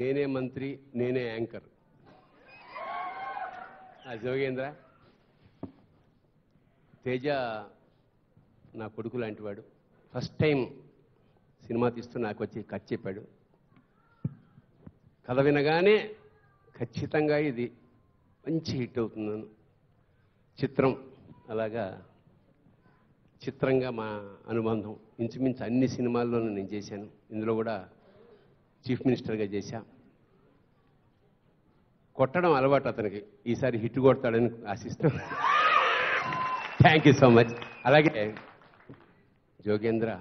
నేనే మంత్రి నేనే యాంకర్ జోగేంద్ర తేజ నా కొడుకు లాంటివాడు. ఫస్ట్ టైం సినిమా తీస్తూ నాకు వచ్చి కథ చెప్పాడు. కథ వినగానే ఖచ్చితంగా ఇది మంచి హిట్ అవుతుందని చిత్రం అలాగా చిత్రంగా మా అనుబంధం ఇంచుమించు అన్ని సినిమాల్లోనూ నేను చేశాను. ఇందులో కూడా చీఫ్ మినిస్టర్గా చేశా. కొట్టడం అలవాటు అతనికి. ఈసారి హిట్ కొడతాడని ఆశిస్తాం. Thank you so much. అలాగే జోగేంద్ర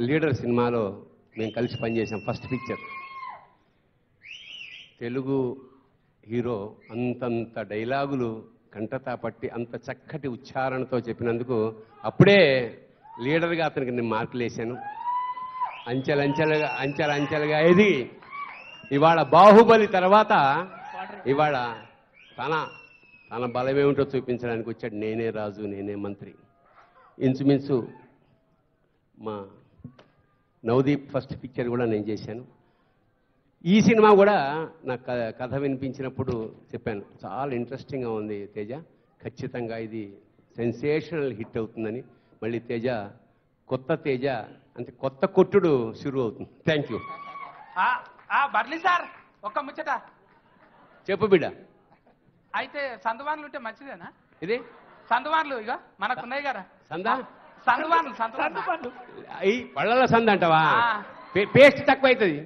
లీడర్ సినిమాలో మేము కలిసి పనిచేసాం. ఫస్ట్ పిక్చర్ తెలుగు హీరో అంతంత డైలాగులు కంటతా పట్టి అంత చక్కటి ఉచ్చారణతో చెప్పినందుకు అప్పుడే లీడర్గా అతనికి నేను మార్కులు వేశాను. అంచెలంచెలుగా ఇది ఇవాళ బాహుబలి తర్వాత ఇవాళ తన బలమేమిటో చూపించడానికి వచ్చాడు. నేనే రాజు నేనే మంత్రి. ఇంచుమించు మా నవదీప్ ఫస్ట్ పిక్చర్ కూడా నేను చేశాను. ఈ సినిమా కూడా నాకు కథ వినిపించినప్పుడు చెప్పాను, చాలా ఇంట్రెస్టింగ్గా ఉంది తేజ, ఖచ్చితంగా ఇది సెన్సేషనల్ హిట్ అవుతుందని. మళ్ళీ తేజ కొత్త తేజ అంటే కొత్త కొట్టుడు షురు అవుతుంది. Thank you. బర్లీ సార్ ఒక్క ముచ్చట చెప్పు బిడ్డ. అయితే సందువాన్లు ఉంటే మంచిదేనా? ఇది సందువాన్లు ఇక మనకున్నాయి కదా సందా సందువాన్లు ఈ పళ్ళల సంద అంటావా? పేస్ట్ తక్కువ అవుతుంది.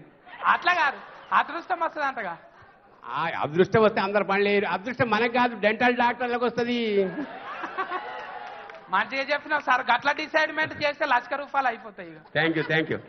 అట్లా కాదు, అదృష్టం వస్తుంది అంటగా. అదృష్టం వస్తే అందరు పనులు వేయరు. అదృష్టం మనకు కాదు, డెంటల్ డాక్టర్లకు వస్తుంది. మంచిగా చెప్పినావు సార్. గట్ల డిసైడ్మెంట్ చేస్తే లక్ష రూపాయలు అయిపోతాయి. Thank you.